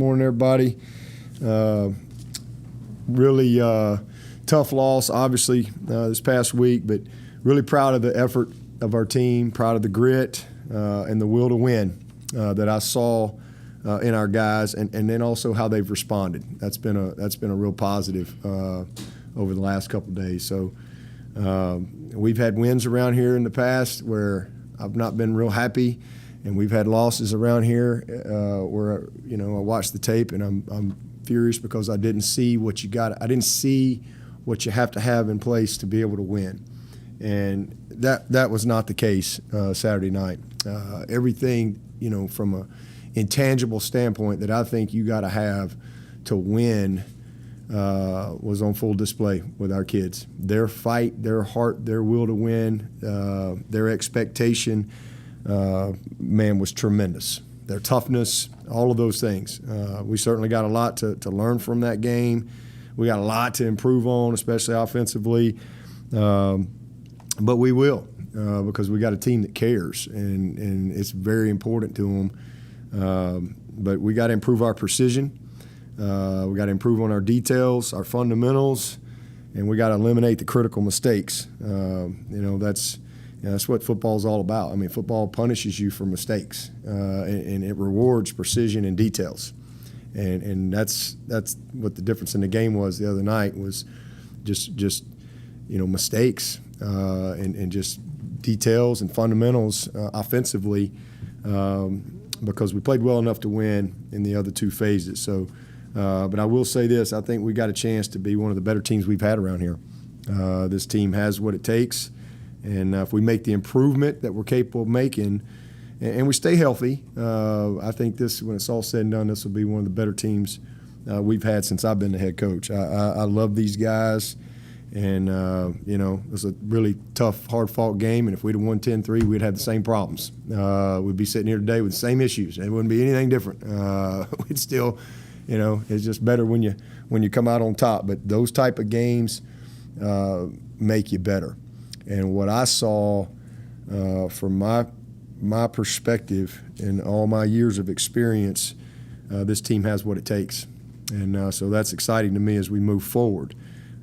morning, everybody. Really tough loss, obviously, this past week, but really proud of the effort of our team, proud of the grit and the will to win that I saw in our guys, and then also how they've responded. That's been a real positive over the last couple of days. So we've had wins around here in the past where I've not been real happy, and we've had losses around here where I watched the tape and I'm furious because I didn't see what you got. I didn't see what you have to have in place to be able to win, and that was not the case Saturday night. Everything from a intangible standpoint that I think you got to have to win was on full display with our kids. Their fight, their heart, their will to win, their expectation, was tremendous. Their toughness, all of those things. We certainly got a lot to learn from that game. We got a lot to improve on, especially offensively. But we will, because we got a team that cares, and it's very important to them. But we got to improve our precision. We got to improve on our details, our fundamentals, and we got to eliminate the critical mistakes. That's what football is all about. I mean, football punishes you for mistakes, and it rewards precision and details. And that's what the difference in the game was the other night, was just mistakes and just details and fundamentals offensively, because we played well enough to win in the other two phases. So, but I will say this: I think we got a chance to be one of the better teams we've had around here. This team has what it takes. And if we make the improvement that we're capable of making, and we stay healthy, I think this, when it's all said and done, this will be one of the better teams we've had since I've been the head coach. I love these guys, and it was a really tough, hard-fought game. And if we'd have won 10-3, we'd have the same problems. We'd be sitting here today with the same issues. It wouldn't be anything different. We'd still, it's just better when you come out on top. But those type of games make you better. And what I saw from my perspective in all my years of experience, this team has what it takes. And so that's exciting to me as we move forward.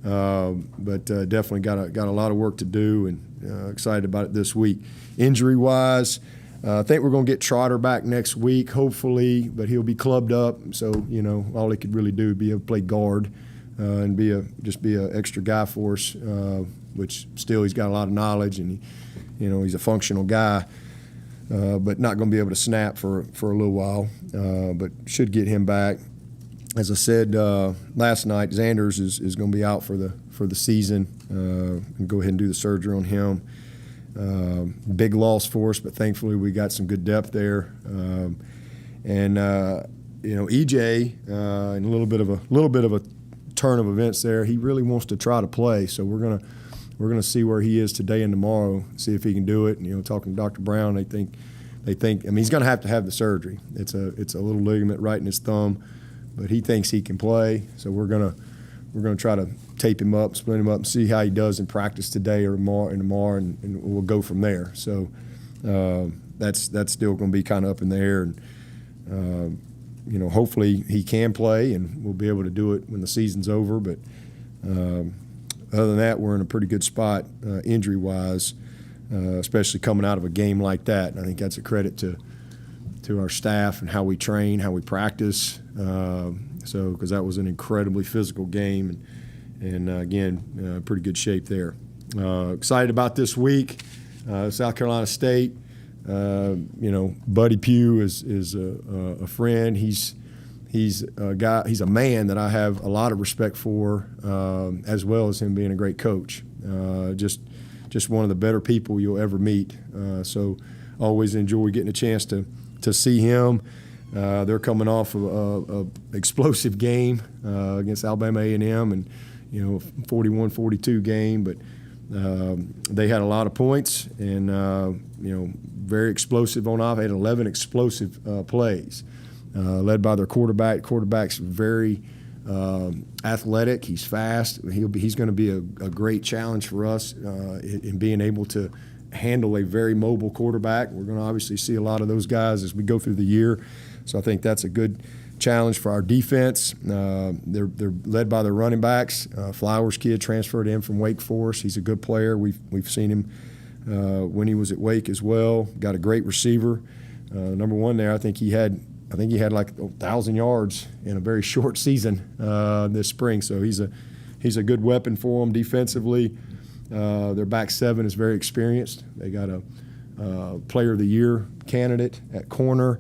But definitely got a lot of work to do, and excited about it this week. Injury-wise, I think we're going to get Trotter back next week, hopefully, but he'll be clubbed up. So, all he could really do would be able to play guard and just be an extra guy for us. Which still, he's got a lot of knowledge, and he's a functional guy, but not going to be able to snap for a little while, but should get him back. As I said last night, Xanders is going to be out for the season, and go ahead and do the surgery on him. Big loss for us, but thankfully we got some good depth there. EJ, in a little bit of a turn of events there, he really wants to try to play, so we're gonna see where he is today and tomorrow, see if he can do it. And, talking to Dr. Brown, they think. I mean, he's gonna have to have the surgery. It's a little ligament right in his thumb, but he thinks he can play. So we're gonna try to tape him up, split him up, and see how he does in practice today or tomorrow, and we'll go from there. So that's still gonna be kind of up in the air, and hopefully he can play, and we'll be able to do it when the season's over. But other than that, we're in a pretty good spot injury-wise, especially coming out of a game like that. And I think that's a credit to our staff and how we train, how we practice. Because that was an incredibly physical game, and again, pretty good shape there. Excited about this week, South Carolina State. Buddy Pugh is a friend. He's a guy. He's a man that I have a lot of respect for, as well as him being a great coach. Just one of the better people you'll ever meet. So always enjoy getting a chance to see him. They're coming off of a explosive game against Alabama A&M, and 41-42 game, but they had a lot of points, and very explosive on offense. They had 11 explosive plays. Led by their quarterback. Quarterback's very athletic. He's fast. He's going to be a great challenge for us in being able to handle a very mobile quarterback. We're going to obviously see a lot of those guys as we go through the year. So I think that's a good challenge for our defense. They're led by their running backs. Flowers kid transferred in from Wake Forest. He's a good player. We've seen him when he was at Wake as well. Got a great receiver. Number one there, I think he had like 1,000 yards in a very short season this spring. So he's a good weapon for them defensively. Their back seven is very experienced. They got a Player of the Year candidate at corner.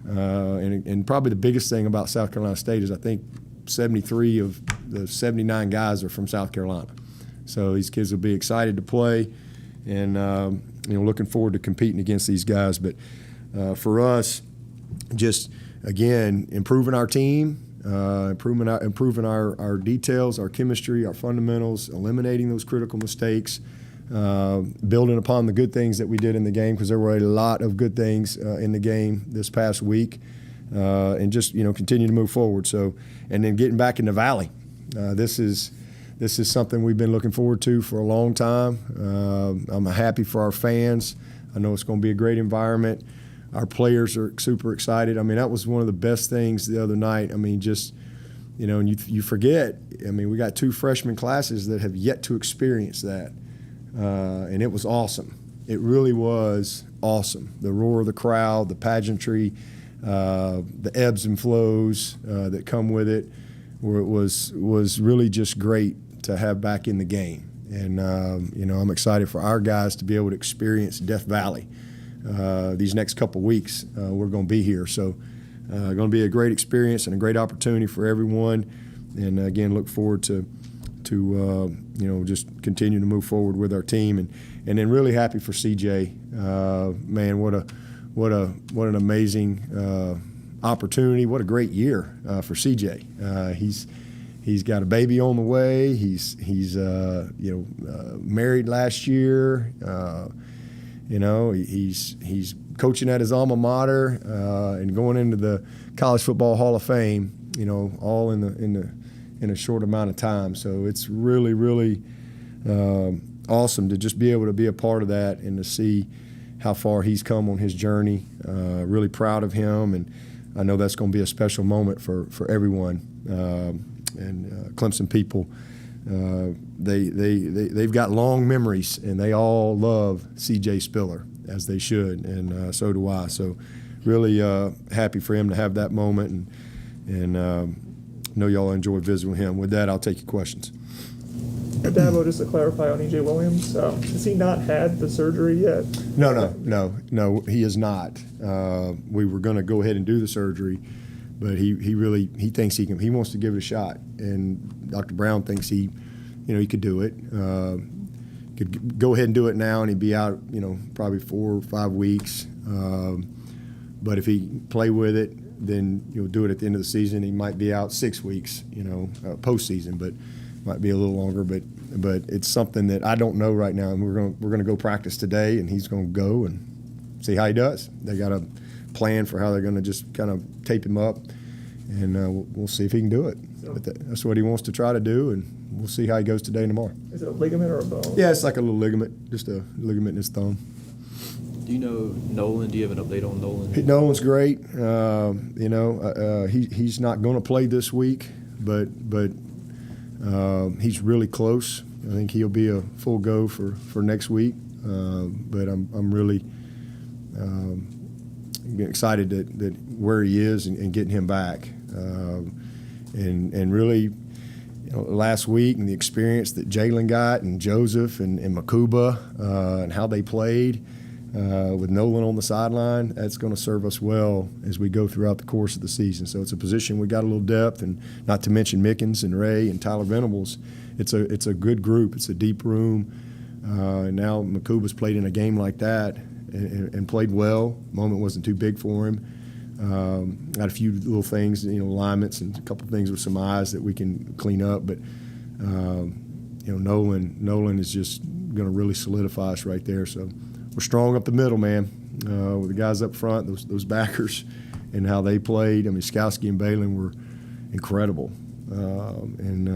And probably the biggest thing about South Carolina State is I think 73 of the 79 guys are from South Carolina. So these kids will be excited to play, and looking forward to competing against these guys. But for us, just again improving our team, improving our details, our chemistry, our fundamentals, eliminating those critical mistakes. Building upon the good things that we did in the game, because there were a lot of good things in the game this past week, and just continue to move forward. So, and then getting back in the Valley, this is something we've been looking forward to for a long time. I'm happy for our fans. I know it's going to be a great environment. Our players are super excited. I mean, that was one of the best things the other night. I mean, just and you forget. I mean, we got 2 freshman classes that have yet to experience that. And it was awesome. It really was awesome. The roar of the crowd, the pageantry, the ebbs and flows that come with it, was really just great to have back in the game. And I'm excited for our guys to be able to experience Death Valley these next couple weeks. We're going to be here, so going to be a great experience and a great opportunity for everyone. And again, look forward to just continue to move forward with our team, and then really happy for CJ. Man, what an amazing opportunity! What a great year for CJ. He's got a baby on the way. He's married last year. He's coaching at his alma mater and going into the College Football Hall of Fame. All in a short amount of time. So it's really, really awesome to just be able to be a part of that and to see how far he's come on his journey. Really proud of him, and I know that's going to be a special moment for everyone. And Clemson people, they've got long memories, and they all love C.J. Spiller, as they should, and so do I. So really happy for him to have that moment, and know y'all enjoy visiting with him. With that, I'll take your questions. Dabo, just to clarify on E.J. Williams, has he not had the surgery yet? No, he has not. We were going to go ahead and do the surgery, but he thinks he wants to give it a shot, and Dr. Brown thinks he could do it. Could go ahead and do it now, and he'd be out, probably 4 or 5 weeks. But if he play with it, then you'll do it at the end of the season. He might be out 6 weeks, postseason, but might be a little longer. But it's something that I don't know right now, and we're gonna go practice today, and he's gonna go and see how he does. They got a plan for how they're gonna just kind of tape him up, and we'll see if he can do it. But that's what he wants to try to do, and we'll see how he goes today and tomorrow. Is it a ligament or a bone? Yeah, it's like a little ligament, just a ligament in his thumb. Do you know Nolan? Do you have an update on Nolan? Nolan's great. He's not going to play this week, but he's really close. I think he'll be a full go for next week. But I'm really excited that where he is and getting him back. And really, last week and the experience that Jalen got and Joseph and Makuba and how they played. With Nolan on the sideline, that's going to serve us well as we go throughout the course of the season. So it's a position we got a little depth, and not to mention Mickens and Ray and Tyler Venables. It's a good group. It's a deep room. And now Makuba's played in a game like that and played well. Moment wasn't too big for him. Got a few little things, alignments and a couple of things with some eyes that we can clean up. But Nolan is just going to really solidify us right there. So. We're strong up the middle, man, with the guys up front, those backers, and how they played. I mean, Skowski and Balin were incredible. And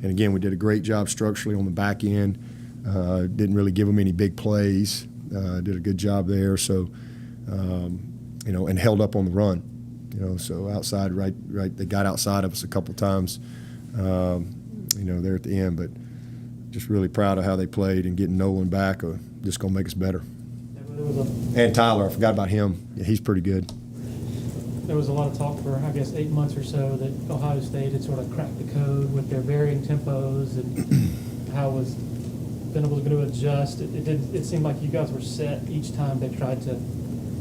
again, we did a great job structurally on the back end. Didn't really give them any big plays. Did a good job there. So, and held up on the run. So outside, right, they got outside of us a couple times, there at the end. But just really proud of how they played, and getting Nolan back just going to make us better. And Tyler, I forgot about him. Yeah, he's pretty good. There was a lot of talk for, I guess, 8 months or so that Ohio State had sort of cracked the code with their varying tempos and how it was been able to adjust. It seemed like you guys were set each time they tried to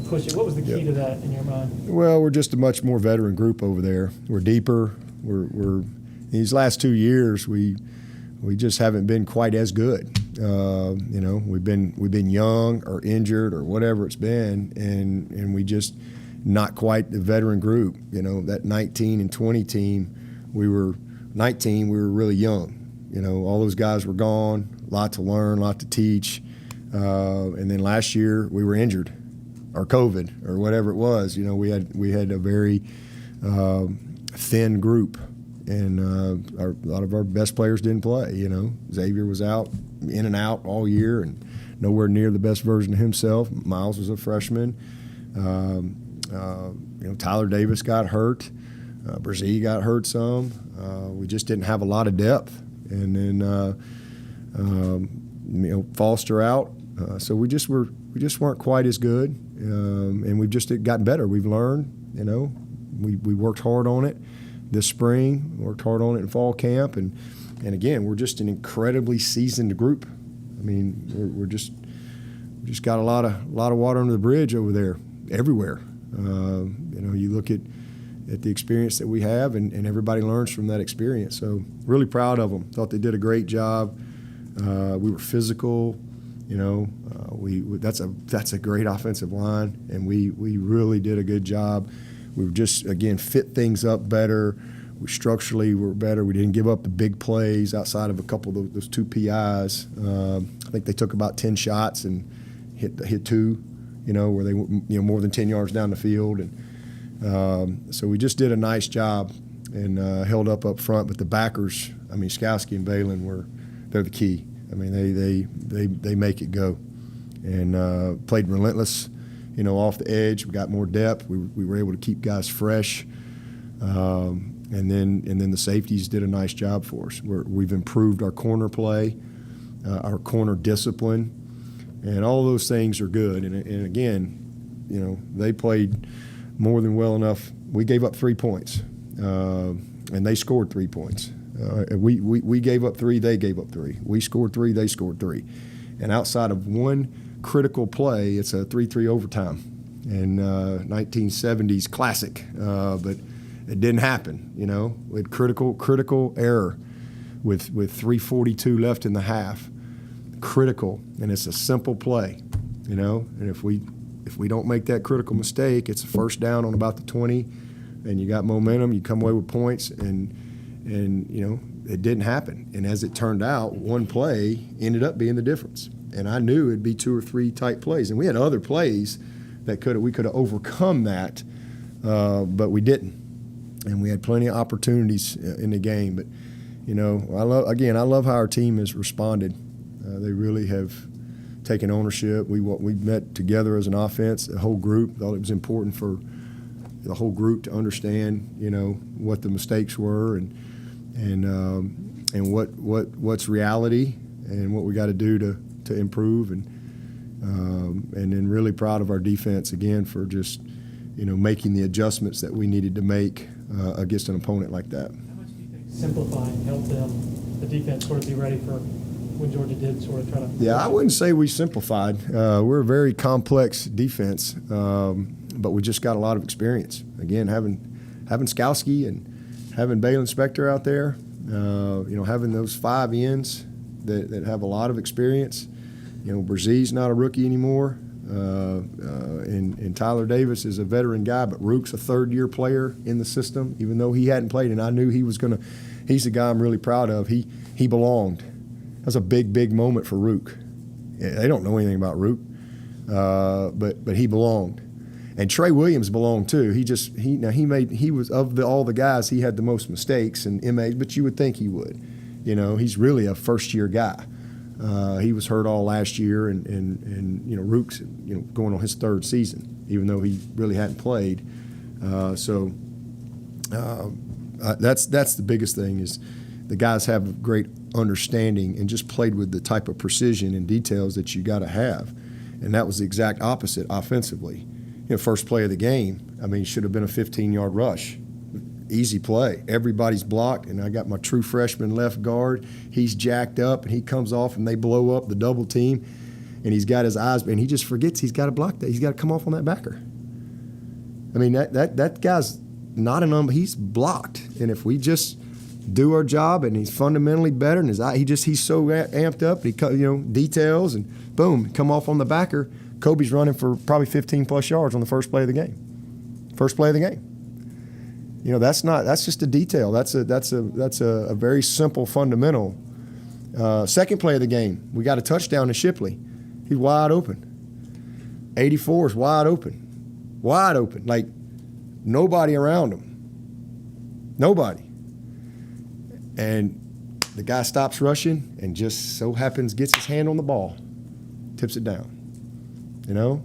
push it. What was the key to that in your mind? Well, we're just a much more veteran group over there. We're deeper. We're these last 2 years we just haven't been quite as good. We've been young or injured or whatever it's been, and we just not quite the veteran group. That 19 and 20 team, we were 19. We were really young. All those guys were gone. A lot to learn, a lot to teach. And then last year we were injured, or COVID, or whatever it was. We had a very thin group, and a lot of our best players didn't play. Xavier was out, in and out all year, and nowhere near the best version of himself. Miles was a freshman. Tyler Davis got hurt. Brzee got hurt some. We just didn't have a lot of depth. And then Foster out. So we just weren't quite as good. And we've just gotten better. We've learned. We worked hard on it this spring. Worked hard on it in fall camp. And again, we're just an incredibly seasoned group. We're just got a lot of water under the bridge over there, everywhere. You look at the experience that we have, and everybody learns from that experience. So really proud of them. Thought they did a great job. We were physical. That's a great offensive line, and we really did a good job. We were just, again, fit things up better. We structurally were better. We didn't give up the big plays outside of a couple of those two PIs. I think they took about 10 shots and hit two, where they more than 10 yards down the field. And so we just did a nice job and held up front. But the backers, Skowski and Balin, they're the key. They make it go. And played relentless, off the edge. We got more depth. We were able to keep guys fresh. And then the safeties did a nice job for us. We've improved our corner play, our corner discipline, and all those things are good. And again, they played more than well enough. We gave up 3 points, and they scored 3 points. We gave up 3, they gave up 3. We scored 3, they scored 3. And outside of one critical play, it's a 3-3 overtime. And 1970s classic, but it didn't happen. We had critical error with 3:42 left in the half. Critical, and it's a simple play, And if we don't make that critical mistake, it's a first down on about the 20, and you got momentum. You come away with points, and it didn't happen. And as it turned out, one play ended up being the difference. And I knew it'd be 2 or 3 tight plays, and we had other plays that we could have overcome that, but we didn't. And we had plenty of opportunities in the game. But I love how our team has responded. They really have taken ownership. We met together as an offense, the whole group. Thought it was important for the whole group to understand, what the mistakes were and what's reality and what we got to do to improve. And then really proud of our defense again for just making the adjustments that we needed to make against an opponent like that. How much do you think simplifying helped the defense sort of be ready for when Georgia did sort of try to? Yeah, I wouldn't say we simplified. We're a very complex defense, but we just got a lot of experience. Again, having Skowski and having Balin Spector out there, having those 5 ends that have a lot of experience. Brzee's not a rookie anymore. And Tyler Davis is a veteran guy, but Rook's a third-year player in the system, even though he hadn't played. And I knew he's the guy I'm really proud of. He belonged. That's a big moment for Rook. They don't know anything about Rook, but he belonged. And Trey Williams belonged too. He was of all the guys, he had the most mistakes and MAs, but you would think he would. He's really a first-year guy. He was hurt all last year, and Rook's going on his 3rd season, even though he really hadn't played. That's the biggest thing is the guys have a great understanding and just played with the type of precision and details that you got to have. And that was the exact opposite offensively. First play of the game, should have been a 15-yard rush. Easy play. Everybody's blocked, and I got my true freshman left guard. He's jacked up, and he comes off, and they blow up the double team, and he's got his eyes, and he just forgets he's got to block that. He's got to come off on that backer. That guy's not he's blocked, and if we just do our job, and he's fundamentally better, and he's so amped up, and he details, and boom, come off on the backer. Kobe's running for probably 15+ yards on the first play of the game. First play of the game. That's just a detail. That's a very simple fundamental. Second play of the game, we got a touchdown to Shipley. He's wide open. 84 is wide open. Wide open. Like nobody around him. Nobody. And the guy stops rushing and just so happens gets his hand on the ball, tips it down. Then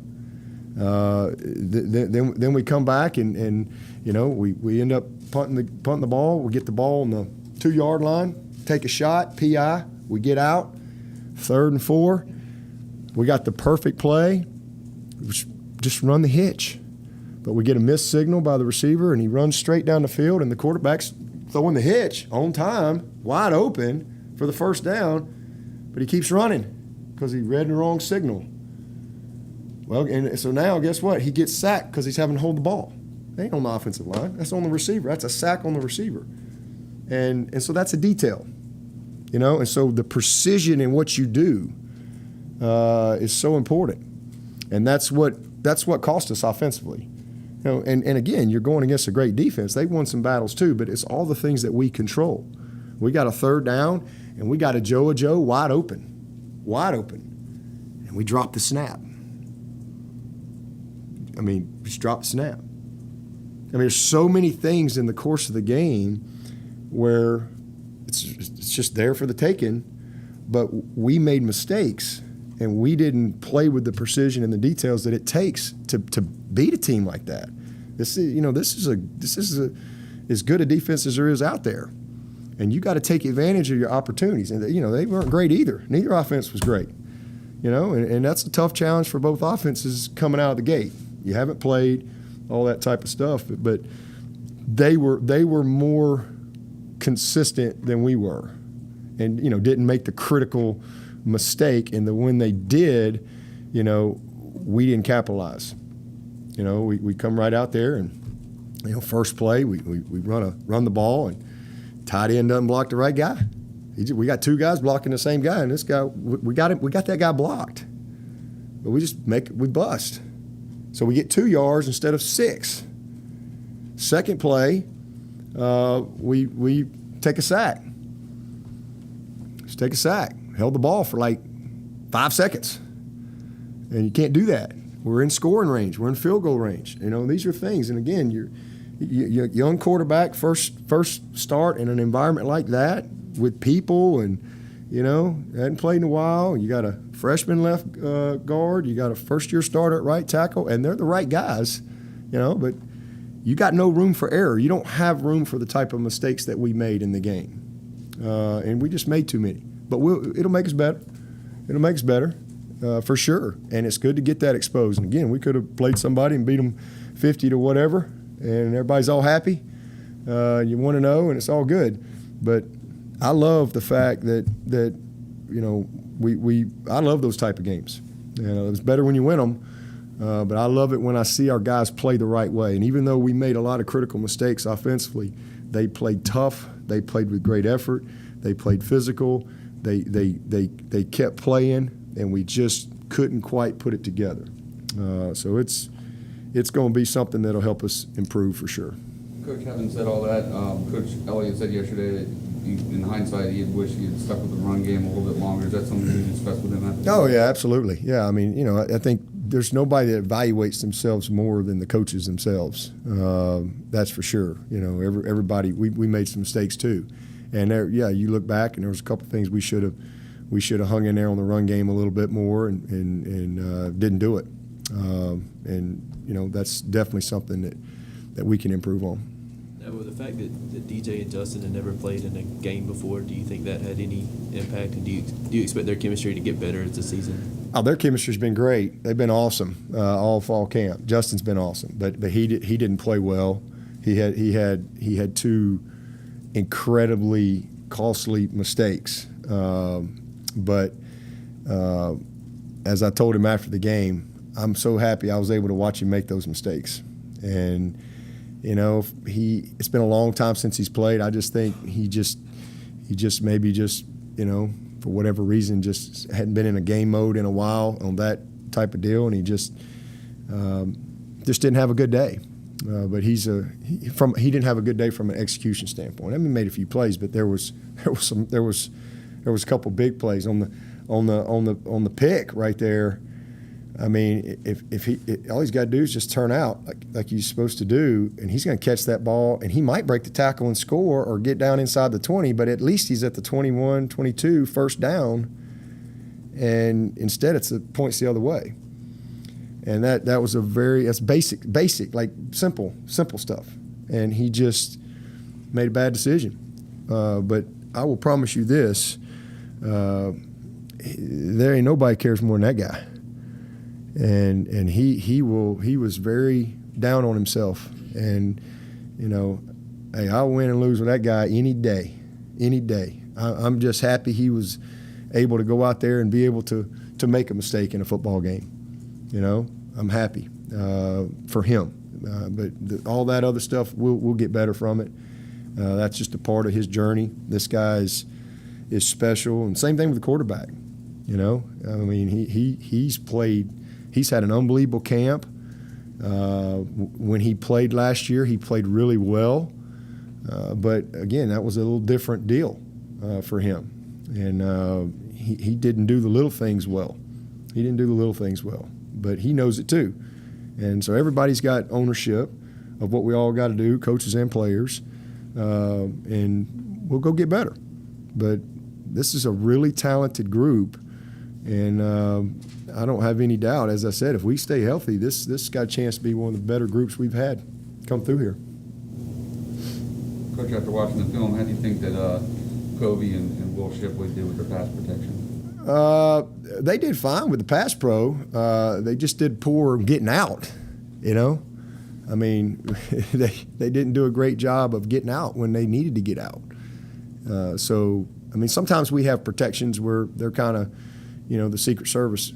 we come back and we end up punting the ball. We get the ball on the 2-yard line, take a shot, PI. We get out, 3rd and 4. We got the perfect play. Just run the hitch. But we get a missed signal by the receiver, and he runs straight down the field, and the quarterback's throwing the hitch on time, wide open for the first down, but he keeps running because he read the wrong signal. Well, and so now guess what? He gets sacked because he's having to hold the ball. That ain't on the offensive line. That's on the receiver. That's a sack on the receiver. And so that's a detail, And so the precision in what you do is so important, and that's what cost us offensively. And again, you're going against a great defense. They won some battles too, but it's all the things that we control. We got a 3rd down, and we got a Joe wide open, and we dropped the snap. Just drop the snap. There's so many things in the course of the game where it's just there for the taking, but we made mistakes, and we didn't play with the precision and the details that it takes to beat a team like that. This is as good a defense as there is out there, and you got to take advantage of your opportunities. And they weren't great either. Neither offense was great. And that's a tough challenge for both offenses coming out of the gate. You haven't played, all that type of stuff, but they were more consistent than we were, and didn't make the critical mistake. And when they did, we didn't capitalize. We come right out there and first play we run the ball, and tight end doesn't block the right guy. We got 2 guys blocking the same guy, and this guy we got that guy blocked, but we bust. So we get 2 yards instead of 6. Second play, we take a sack. Just take a sack. Held the ball for like 5 seconds. And you can't do that. We're in scoring range. We're in field goal range. These are things. And again, you're young quarterback, first start in an environment like that with people, and hadn't played in a while. You got a freshman left guard. You got a first-year starter at right tackle, and they're the right guys, but you got no room for error. You don't have room for the type of mistakes that we made in the game, and we just made too many. But it'll make us better. It'll make us better, for sure, and it's good to get that exposed. And again, we could have played somebody and beat them 50 to whatever, and everybody's all happy. You want to know, and it's all good. But I love the fact that I love those type of games. It's better when you win them, but I love it when I see our guys play the right way. And even though we made a lot of critical mistakes offensively, they played tough. They played with great effort. They played physical. They kept playing, and we just couldn't quite put it together. So it's going to be something that'll help us improve for sure. Coach, having said all that, Coach Elliott said yesterday that in hindsight he had wished he had stuck with the run game a little bit longer. Is that something you discussed with him? Oh yeah, absolutely. Yeah, I think there's nobody that evaluates themselves more than the coaches themselves. That's for sure. Everybody we made some mistakes too, and you look back and there was a couple of things we should have hung in there on the run game a little bit more and didn't do it. And that's definitely something that we can improve on. Now, with the fact that DJ and Justin had never played in a game before, do you think that had any impact? And do you expect their chemistry to get better as the season? Oh, their chemistry's been great. They've been awesome all fall camp. Justin's been awesome, but he didn't play well. He had two incredibly costly mistakes. But as I told him after the game, I'm so happy I was able to watch him make those mistakes. And it's been a long time since he's played. I just think he just maybe for whatever reason just hadn't been in a game mode in a while on that type of deal, and he just didn't have a good day. But he didn't have a good day from an execution standpoint. I mean, he made a few plays, but there was a couple big plays on the pick right there. I mean, if all he's got to do is just turn out like he's supposed to do, and he's going to catch that ball, and he might break the tackle and score or get down inside the 20, but at least he's at the 21, 22, first down, and instead it's the points the other way. And that was that's basic, like simple stuff. And he just made a bad decision. But I will promise you this, there ain't nobody cares more than that guy. And he was very down on himself. And, hey, I'll win and lose with that guy any day. I'm just happy he was able to go out there and be able to make a mistake in a football game. I'm happy for him. But all that other stuff, we'll get better from it. That's just a part of his journey. This guy is special. And same thing with the quarterback. I mean, he's had an unbelievable camp. When he played last year, he played really well. But again, that was a little different deal for him. And he didn't do the little things well. But he knows it too. And so everybody's got ownership of what we all got to do, coaches and players, and we'll go get better. But this is a really talented group, and I don't have any doubt, as I said, if we stay healthy, this got a chance to be one of the better groups we've had come through here. Coach, after watching the film, how do you think that Covey and Will Shipley did with their pass protection? They did fine with the pass pro. They just did poor getting out, I mean, they didn't do a great job of getting out when they needed to get out. So, I mean, sometimes we have protections where they're kind of, the Secret Service,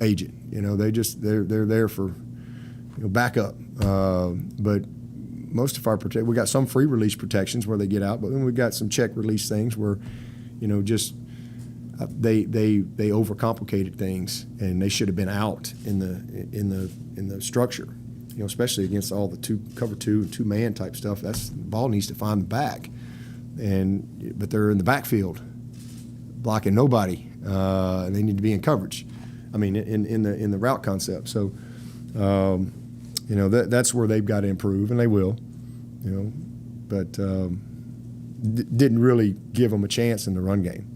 agent. They're there for, backup. But most of our we got some free release protections where they get out, but then we got some check release things where, just they overcomplicated things, and they should have been out in the structure. Especially against all the cover two and two-man type stuff. The ball needs to find the back, but they're in the backfield, blocking nobody. They need to be in coverage. I mean, in the route concept. So, that's where they've got to improve, and they will. But didn't really give them a chance in the run game.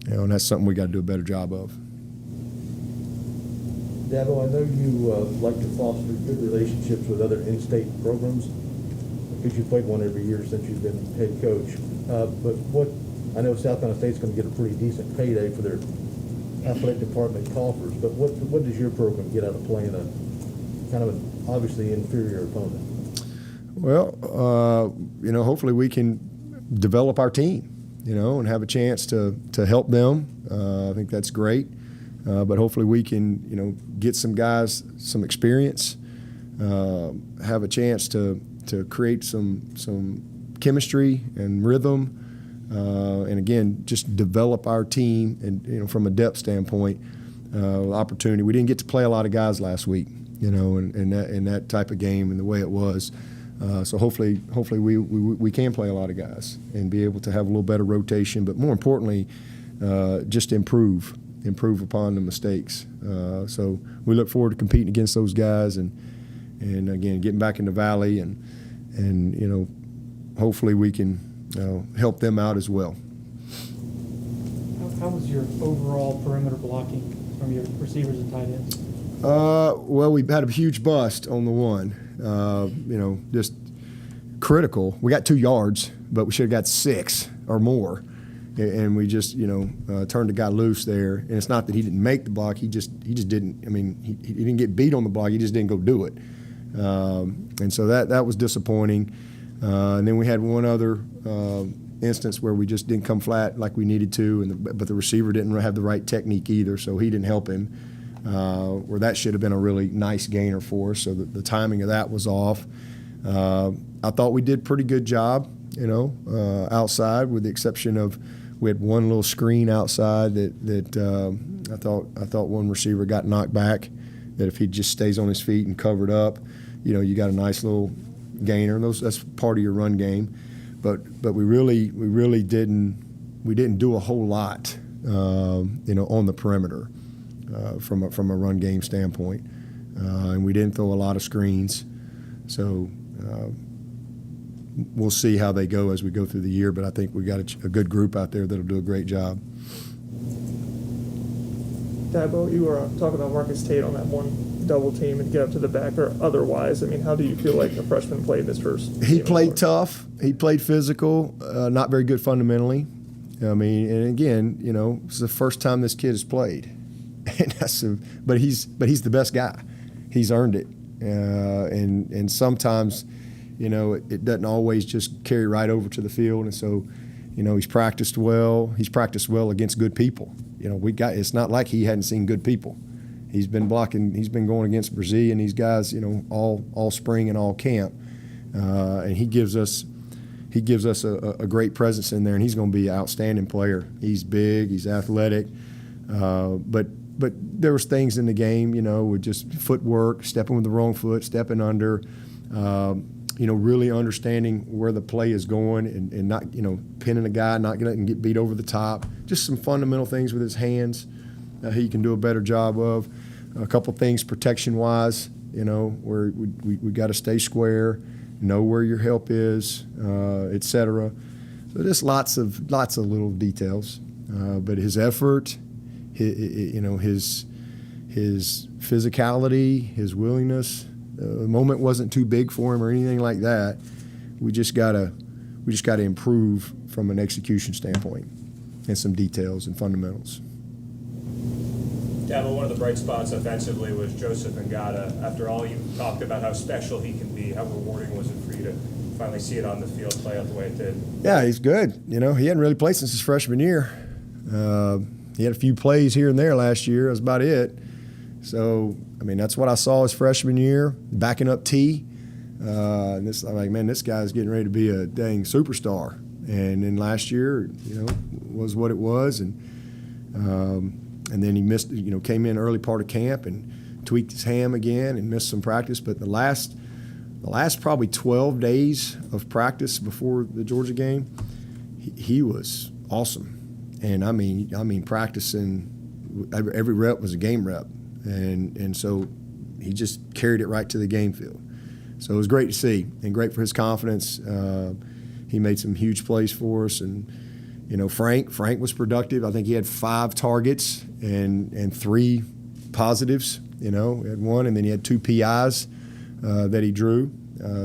And that's something we got to do a better job of. Dabo, I know you like to foster good relationships with other in-state programs because you've played one every year since you've been head coach. But I know South Carolina State's going to get a pretty decent payday for their athletic department coffers. But what does your program get out of playing a kind of an obviously inferior opponent? Well, hopefully we can develop our team, and have a chance to help them. I think that's great. But hopefully we can, get some guys some experience, have a chance to create some chemistry and rhythm, and again just develop our team and from a depth standpoint, opportunity. We didn't get to play a lot of guys last week, in that type of game and the way it was. So hopefully we can play a lot of guys and be able to have a little better rotation, but more importantly, just improve upon the mistakes. So we look forward to competing against those guys and again getting back in the Valley and hopefully we can help them out as well. How was your overall perimeter blocking from your receivers and tight ends? Well, we had a huge bust on the one. Just critical. We got 2 yards, but we should have got 6 or more. And we just, turned the guy loose there. And it's not that he didn't make the block. He just didn't. I mean, he didn't get beat on the block. He just didn't go do it. And so that was disappointing. And then we had one other instance where we just didn't come flat like we needed to, but the receiver didn't have the right technique either, so he didn't help him. Where that should have been a really nice gainer for us. So the timing of that was off. I thought we did a pretty good job, outside, with the exception of we had one little screen outside that I thought one receiver got knocked back. That if he just stays on his feet and covered up, you got a nice little gainer. That's part of your run game. But we really didn't do a whole lot, on the perimeter. From a run game standpoint, and we didn't throw a lot of screens, so we'll see how they go as we go through the year. But I think we got a good group out there that'll do a great job. Dabo, you were talking about Marcus Tate on that one double team and get up to the back or otherwise. I mean, how do you feel like a freshman played this first? He played tough. He played physical. Not very good fundamentally. I mean, and again, it's the first time this kid has played. But he's the best guy. He's earned it, and sometimes, it doesn't always just carry right over to the field. And so, he's practiced well. He's practiced well against good people. It's not like he hadn't seen good people. He's been blocking. He's been going against Brazil and these guys, all spring and all camp, and he gives us a great presence in there, and he's going to be an outstanding player. He's big. He's athletic, But there was things in the game, with just footwork, stepping with the wrong foot, stepping under, really understanding where the play is going and not, pinning a guy, not letting him get beat over the top. Just some fundamental things with his hands he can do a better job of. A couple things protection-wise, where we got to stay square, know where your help is, et cetera. So just lots of little details. But his effort, his physicality, his willingness. The moment wasn't too big for him or anything like that. We just gotta improve from an execution standpoint and some details and fundamentals. Dabo, one of the bright spots offensively was Joseph Ngata. After all, you talked about how special he can be. How rewarding was it for you to finally see it on the field play out the way it did? Yeah, he's good. He hadn't really played since his freshman year. He had a few plays here and there last year. That's about it. So, that's what I saw his freshman year, backing up T. And I'm like, man, this guy's getting ready to be a dang superstar. And then last year, was what it was. And then he missed, came in early part of camp and tweaked his ham again and missed some practice. But the last probably 12 days of practice before the Georgia game, he was awesome. And I mean, practicing, every rep was a game rep, and so he just carried it right to the game field. So it was great to see, and great for his confidence. He made some huge plays for us, and Frank was productive. I think he had 5 targets and 3 positives. He had 1, and then he had 2 PIs that he drew.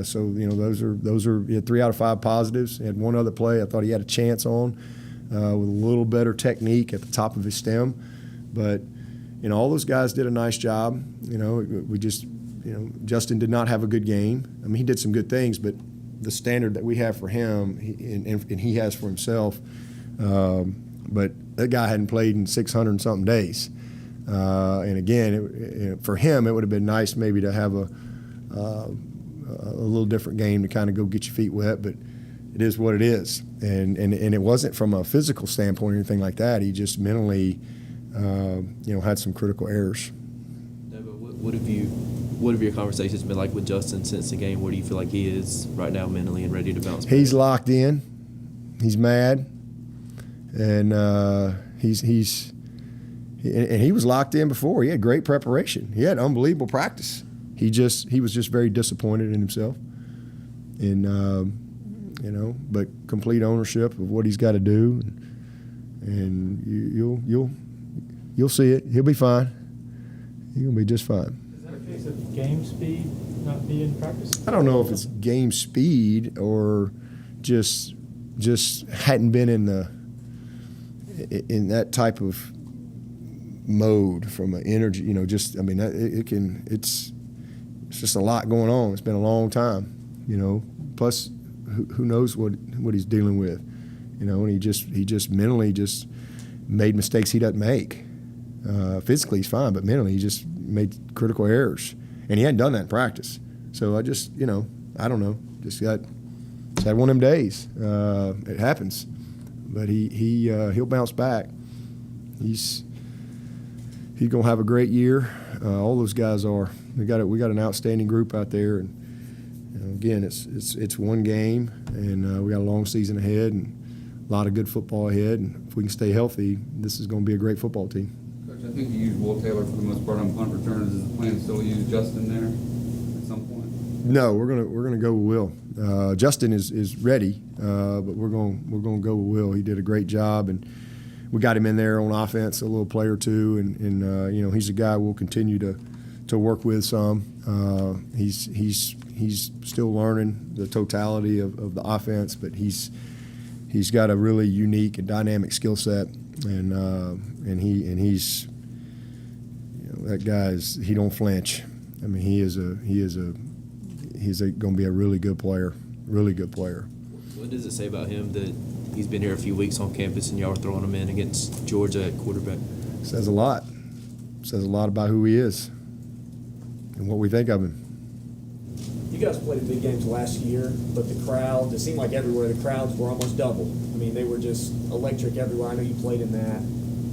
So those are he had 3 out of 5 positives. He had 1 other play I thought he had a chance on. With a little better technique at the top of his stem. But, all those guys did a nice job. We just, Justin did not have a good game. He did some good things, but the standard that we have for him and he has for himself, but that guy hadn't played in 600 and something days. And again, for him, it would have been nice maybe to have a little different game to kind of go get your feet wet, but it is what it is, and it wasn't from a physical standpoint or anything like that. He just mentally, had some critical errors. No, but what have your conversations been like with Justin since the game? Where do you feel like he is right now mentally and ready to bounce back? He's locked in. He's mad, and he was locked in before. He had great preparation. He had unbelievable practice. He was just very disappointed in himself, and. But complete ownership of what he's got to do, and you'll see it. He'll be fine. He's gonna be just fine. Is that a case of game speed not being practiced? I don't know if it's game speed or just hadn't been in that type of mode from an energy. You know, just I mean, it's just a lot going on. It's been a long time. You know, plus who knows what he's dealing with. You know, and he just mentally just made mistakes he doesn't make. Physically he's fine, but mentally he just made critical errors, and he hadn't done that in practice. So I just, you know, I don't know, just had one of them days. It happens, but he'll bounce back. He's gonna have a great year. All those guys are. We got an outstanding group out there, and you know, again, it's one game, and we got a long season ahead, and a lot of good football ahead. And if we can stay healthy, this is going to be a great football team. Coach, I think you used Will Taylor for the most part on punt returns. Is the plan still to use Justin there at some point? No, we're gonna go with Will. Justin is ready, but we're gonna go with Will. He did a great job, and we got him in there on offense a little play or two, and you know, he's a guy we'll continue to work with some. He's still learning the totality of the offense, but he's got a really unique and dynamic skill set, and he's, you know, that he don't flinch. I mean, he's going to be a really good player. What does it say about him that he's been here a few weeks on campus and y'all are throwing him in against Georgia at quarterback? Says a lot. Says a lot about who he is and what we think of him. You guys played big games last year, but the crowd, it seemed like everywhere the crowds were almost double. I mean, they were just electric everywhere. I know you played in that.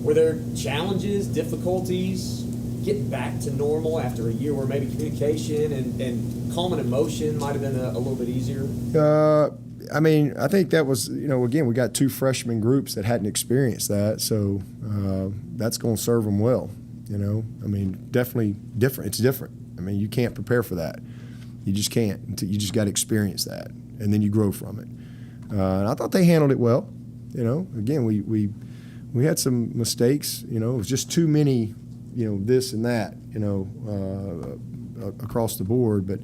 Were there challenges, difficulties, getting back to normal after a year where maybe communication and calming emotion might have been a little bit easier? I mean, I think that was, you know, again, we got two freshman groups that hadn't experienced that, so that's going to serve them well, you know. I mean, definitely different. It's different. I mean, you can't prepare for that. You just can't. You just got to experience that, and then you grow from it. And I thought they handled it well. You know, again, we had some mistakes. You know, it was just too many, you know, this and that, you know, across the board. But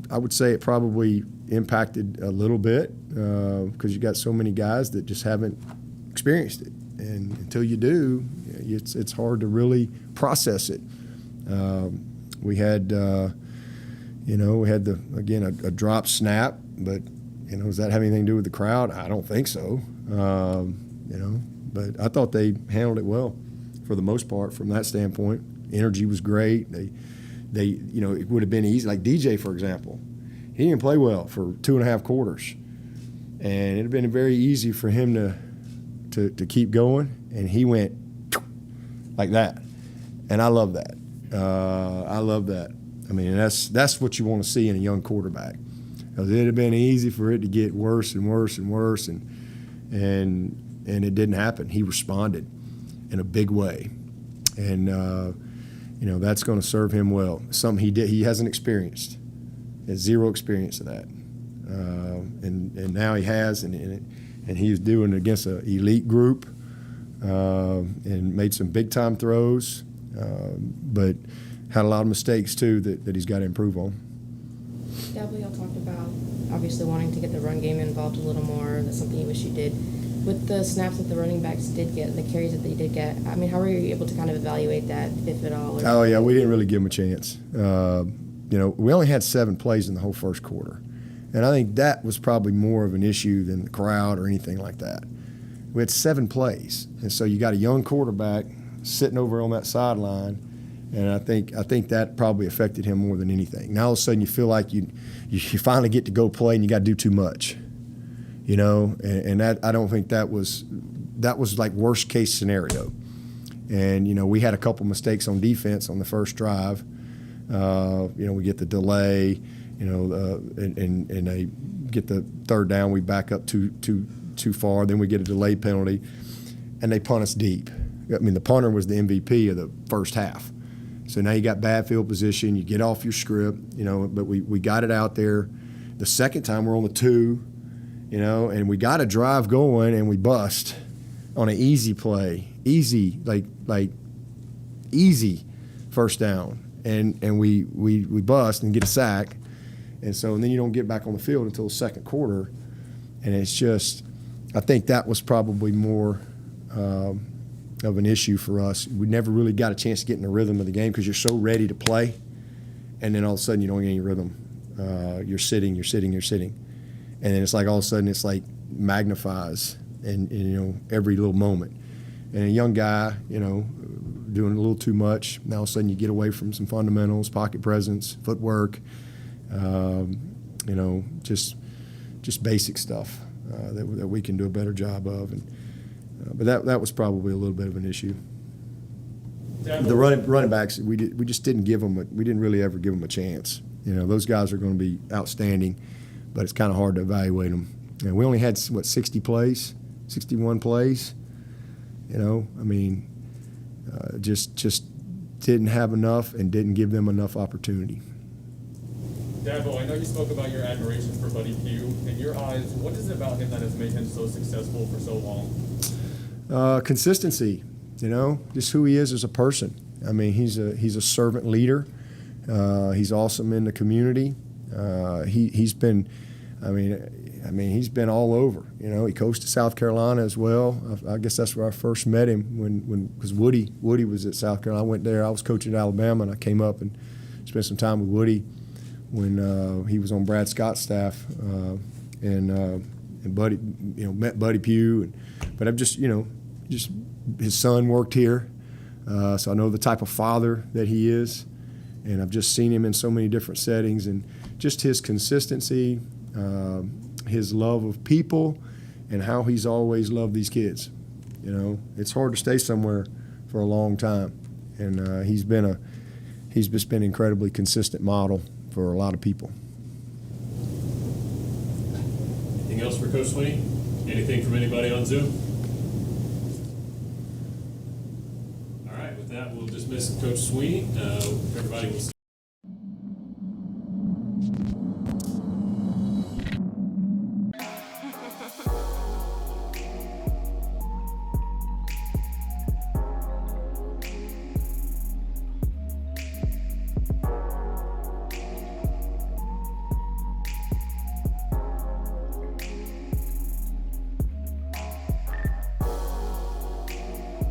I would say it probably impacted a little bit because you got so many guys that just haven't experienced it, and until you do, it's hard to really process it. We had, you know, a drop snap, but, you know, does that have anything to do with the crowd? I don't think so. You know, but I thought they handled it well for the most part from that standpoint. Energy was great. They, you know, it would have been easy. Like DJ, for example, he didn't play well for 2.5 quarters, and it would have been very easy for him to keep going, and he went like that, and I love that. I love that. I mean, that's what you want to see in a young quarterback, because it'd have been easy for it to get worse and worse and worse, and it didn't happen. He responded in a big way, and you know, that's going to serve him well. Something he hasn't experienced. He has zero experience of that, and now he has, and he's doing it against an elite group, and made some big time throws. But had a lot of mistakes too that he's got to improve on. Dabo, y'all talked about obviously wanting to get the run game involved a little more. That's something you wish you did. With the snaps that the running backs did get, the carries that they did get, I mean, how were you able to kind of evaluate that, if at all? Oh yeah, we didn't really give them a chance. You know, we only had 7 plays in the whole first quarter, and I think that was probably more of an issue than the crowd or anything like that. We had 7 plays, and so you got a young quarterback sitting over on that sideline, and I think that probably affected him more than anything. Now all of a sudden you feel like you finally get to go play and you got to do too much, you know, and that I don't think that was like worst case scenario. And you know, we had a couple mistakes on defense on the first drive. You know, we get the delay, you know, and they get the third down, we back up too far, then we get a delay penalty, and they punt us deep. I mean, the punter was the MVP of the first half. So now you got bad field position, you get off your script, you know, but we got it out there. The second time we're on the 2, you know, and we got a drive going and we bust on an easy play. Easy, like easy first down, and we bust and get a sack, and then you don't get back on the field until the second quarter, and it's just, I think that was probably more of an issue for us. We never really got a chance to get in the rhythm of the game because you're so ready to play, and then all of a sudden you don't get any rhythm. You're sitting, and then it's like all of a sudden it's like magnifies, and you know, every little moment. And a young guy, you know, doing a little too much. Now all of a sudden you get away from some fundamentals, pocket presence, footwork, you know, just basic stuff that we can do a better job of. And but that was probably a little bit of an issue. The running backs, we just didn't give them. We didn't really ever give them a chance. You know, those guys are going to be outstanding, but it's kind of hard to evaluate them. And we only had 60 plays, 61 plays. You know, I mean, just didn't have enough and didn't give them enough opportunity. Dabo, I know you spoke about your admiration for Buddy Pugh. In your eyes, what is it about him that has made him so successful for so long? Consistency, you know, just who he is as a person. I mean, he's a servant leader. He's awesome in the community. He's been, I mean, he's been all over. You know, he coached at South Carolina as well. I guess that's where I first met him because Woody was at South Carolina. I went there. I was coaching at Alabama, and I came up and spent some time with Woody when he was on Brad Scott's staff, and Buddy, you know, met Buddy Pugh. But I've just his son worked here, so I know the type of father that he is, and I've just seen him in so many different settings, and just his consistency, his love of people, and how he's always loved these kids. You know, it's hard to stay somewhere for a long time, and he's just been an incredibly consistent model for a lot of people. Anything else for Coach Swinney? Anything from anybody on Zoom? All right, with that, we'll dismiss Coach Swinney. Everybody will